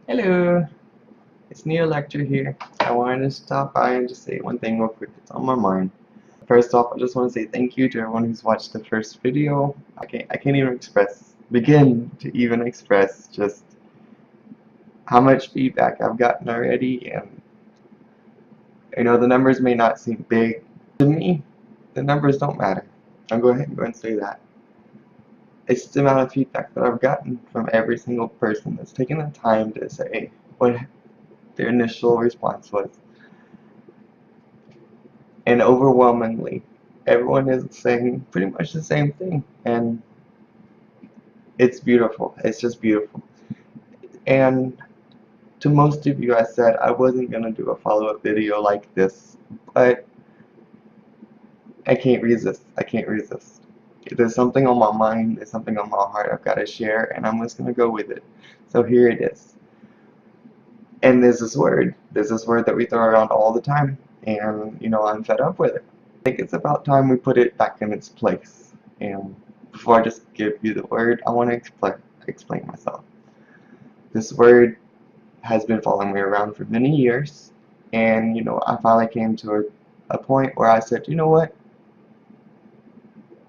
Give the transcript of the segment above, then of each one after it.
Hello, it's NeoLectra here. I wanted to stop by and just say one thing real quick that's on my mind. First off, I just want to say thank you to everyone who's watched the first video. I can't even begin to even express just how much feedback I've gotten already, and the numbers may not seem big. To me, the numbers don't matter. I'll go ahead and say that. It's the amount of feedback that I've gotten from every single person that's taken the time to say what their initial response was. And overwhelmingly, everyone is saying pretty much the same thing, and it's beautiful. It's just beautiful. And to most of you, I said I wasn't gonna do a follow-up video like this, but I can't resist. I can't resist. There's something on my mind, there's something on my heart I've got to share, and I'm just gonna go with it. So here it is. And there's this word that we throw around all the time, and I'm fed up with it. I think it's about time we put it back in its place. And before I just give you the word, I want to explain myself. This word has been following me around for many years, and I finally came to a point where I said, you know what?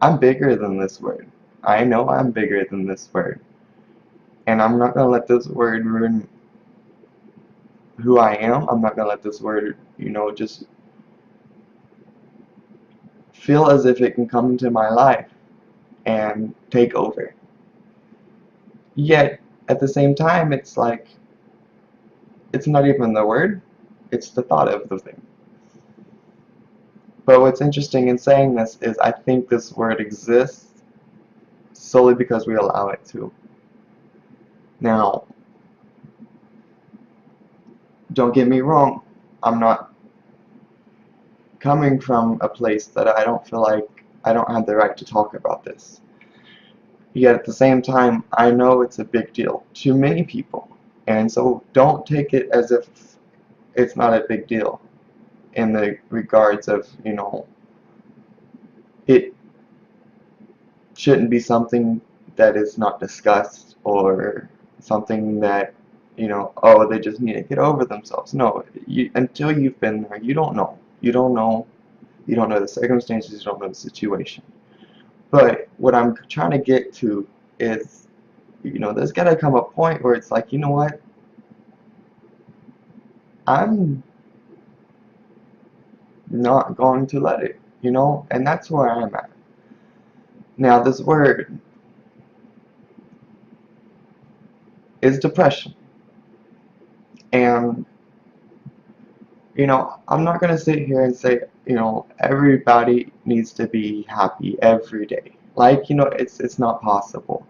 I'm bigger than this word. I know I'm bigger than this word, and I'm not gonna let this word ruin who I am. I'm not gonna let this word, just feel as if it can come into my life and take over. Yet, at the same time, it's like, it's not even the word, it's the thought of the thing. But what's interesting in saying this is I think this word exists solely because we allow it to. Now, don't get me wrong, I'm not coming from a place that I don't feel like I don't have the right to talk about this. Yet at the same time, I know it's a big deal to many people. And so don't take it as if it's not a big deal in the regards of, it shouldn't be something that is not discussed or something that, oh, they just need to get over themselves. No, until you've been there, you don't know. You don't know. You don't know the circumstances. You don't know the situation. But what I'm trying to get to is, there's got to come a point where it's like, you know what? I'm not going to let it, and that's where I'm at. Now, this word is depression. And, I'm not going to sit here and say, everybody needs to be happy every day. Like, it's not possible.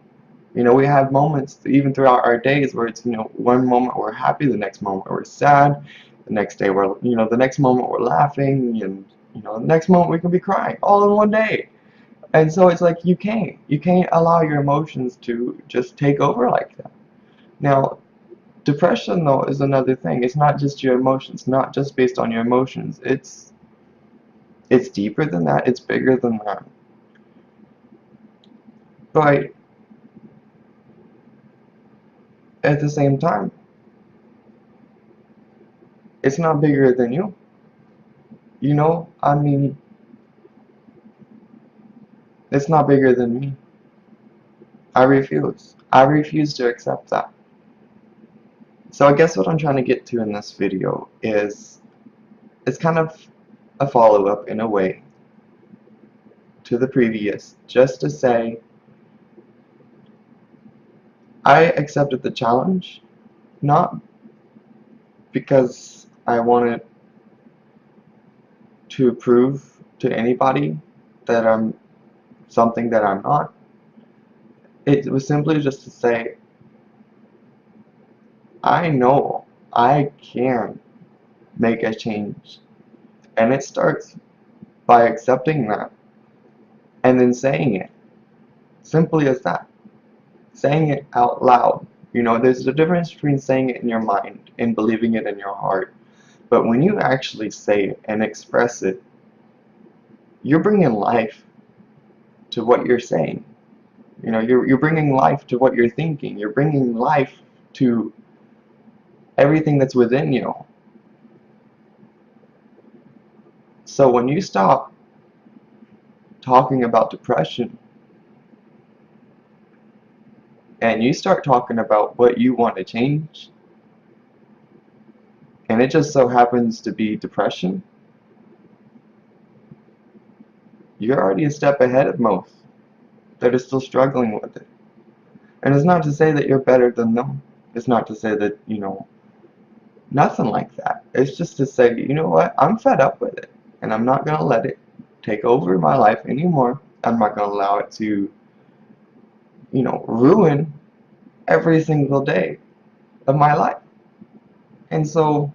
We have moments, even throughout our days, where it's, one moment we're happy, the next moment we're sad, the next day we're, the next moment we're laughing, and, the next moment we can be crying, all in one day. And so it's like, you can't allow your emotions to just take over like that. Now, depression, though, is another thing. It's not just your emotions, not just based on your emotions. It's deeper than that. It's bigger than that. But at the same time, it's not bigger than you. I mean, it's not bigger than me. I refuse. I refuse to accept that. So I guess what I'm trying to get to in this video is, it's kind of a follow-up in a way to the previous, just to say I accepted the challenge, not because I wanted to prove to anybody that I'm something that I'm not. It was simply just to say, I know I can make a change. And it starts by accepting that and then saying it. Simply as that. Saying it out loud. There's a difference between saying it in your mind and believing it in your heart. But when you actually say it and express it, you're bringing life to what you're saying. You're bringing life to what you're thinking. You're bringing life to everything that's within you. So when you stop talking about depression and you start talking about what you want to change, and it just so happens to be depression, you're already a step ahead of most that are still struggling with it. And it's not to say that you're better than them. It's not to say that, nothing like that. It's just to say, you know what, I'm fed up with it. And I'm not going to let it take over my life anymore. I'm not going to allow it to, ruin every single day of my life. And so,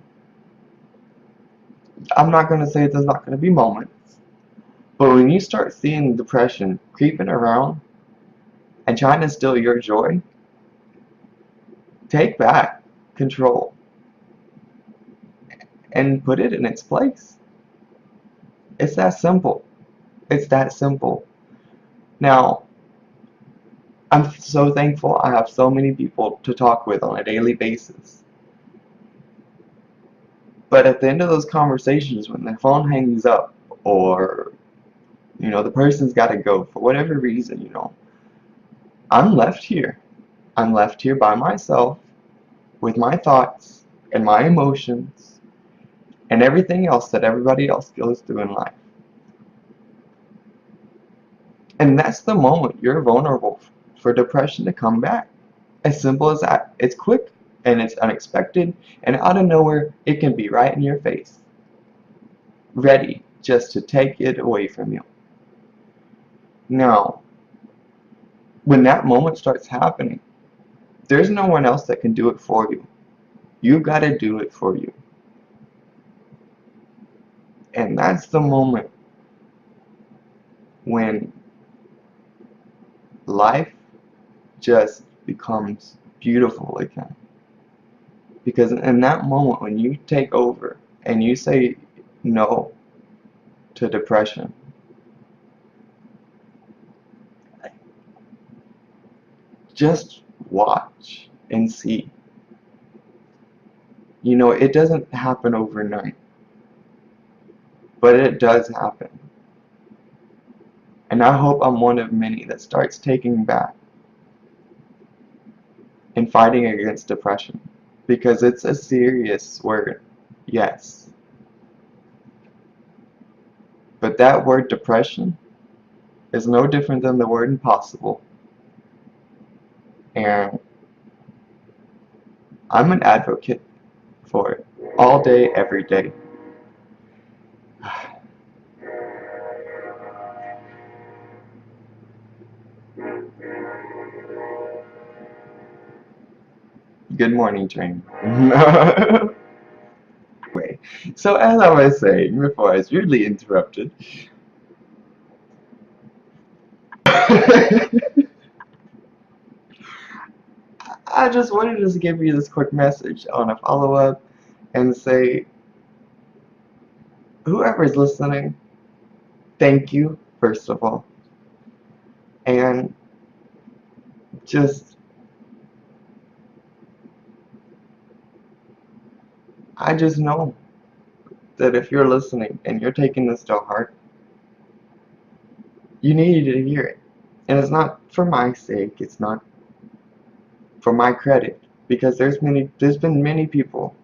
I'm not going to say there's not going to be moments. But when you start seeing depression creeping around and trying to steal your joy, take back control and put it in its place. It's that simple. It's that simple. Now, I'm so thankful I have so many people to talk with on a daily basis. But at the end of those conversations, when the phone hangs up, or, the person's got to go for whatever reason, I'm left here. I'm left here by myself with my thoughts and my emotions and everything else that everybody else goes through in life. And that's the moment you're vulnerable for depression to come back. As simple as that. It's quick and it's unexpected, and out of nowhere, it can be right in your face, ready just to take it away from you. Now, when that moment starts happening, there's no one else that can do it for you. You gotta do it for you. And that's the moment when life just becomes beautiful again. Because in that moment, when you take over and you say no to depression, just watch and see. It doesn't happen overnight, but it does happen. And I hope I'm one of many that starts taking back and fighting against depression, because it's a serious word, yes. But that word depression is no different than the word impossible. And I'm an advocate for it all day, every day. Good morning, train. Anyway, so as I was saying before I was rudely interrupted, I just wanted to just give you this quick message on a follow-up and say, whoever's listening, thank you, first of all. And just, I just know that if you're listening and you're taking this to heart, you needed to hear it. And it's not for my sake, it's not for my credit, because there's been many people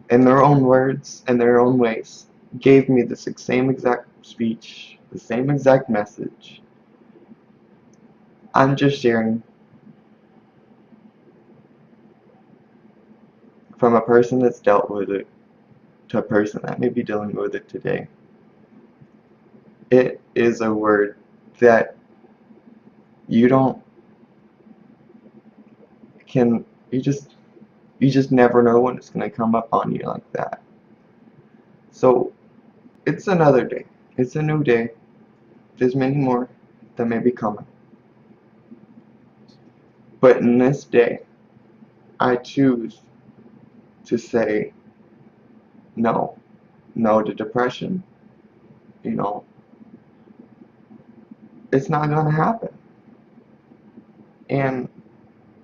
in their own words and their own ways gave me the same exact speech, the same exact message. I'm just sharing from a person that's dealt with it to a person that may be dealing with it today. It is a word that you don't can you just never know when it's gonna come up on you like that. So it's another day. It's a new day. There's many more that may be coming. But in this day, I choose to say no. No to depression. It's not gonna happen. And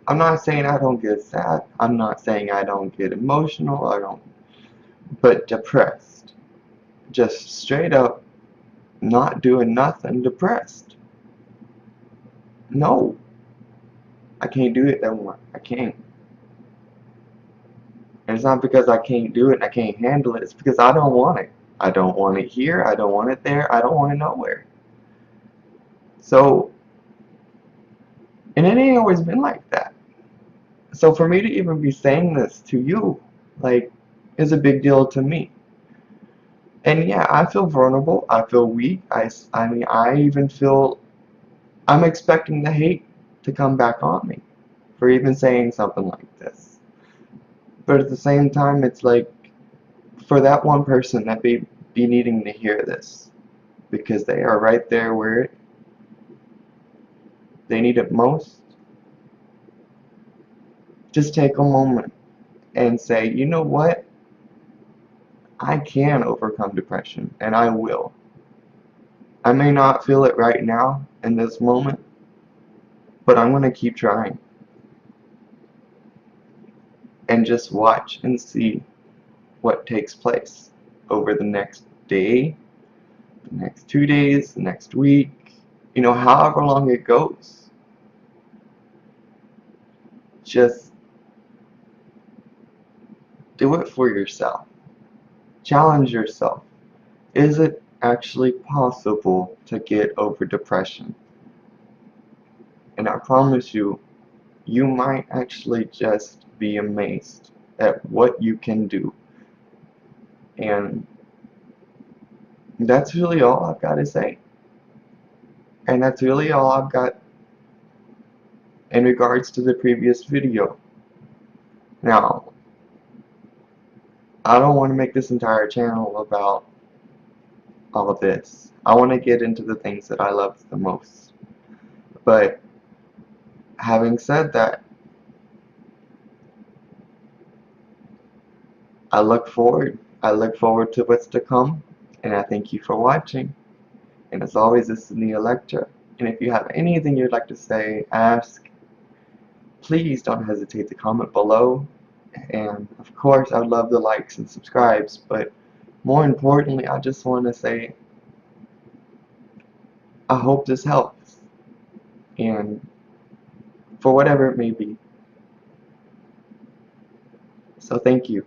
I'm not saying I don't get sad. I'm not saying I don't get emotional. I don't. But depressed. Just straight up not doing nothing, depressed. No, I can't do it no more. I can't. And it's not because I can't do it and I can't handle it. It's because I don't want it. I don't want it here. I don't want it there. I don't want it nowhere. So, and it ain't always been like that. So for me to even be saying this to you, like, is a big deal to me. And yeah, I feel vulnerable. I feel weak. I mean, I even feel I'm expecting the hate to come back on me for even saying something like this. But at the same time, it's like for that one person that be needing to hear this because they are right there where they need it most, just take a moment and say, you know what? I can overcome depression, and I will. I may not feel it right now in this moment, but I'm going to keep trying and just watch and see what takes place over the next day, the next 2 days, the next week, however long it goes. Just do it for yourself. Challenge yourself. Is it actually possible to get over depression? And I promise you, you might actually just be amazed at what you can do. And that's really all I've got to say. And that's really all I've got in regards to the previous video. Now, I don't want to make this entire channel about all of this. I want to get into the things that I love the most. But having said that, I look forward to what's to come, and I thank you for watching. And as always, this is NeoLectra. And if you have anything you'd like to say, ask, please don't hesitate to comment below. And of course, I would love the likes and subscribes, but more importantly, I just want to say I hope this helps, and for whatever it may be. So thank you.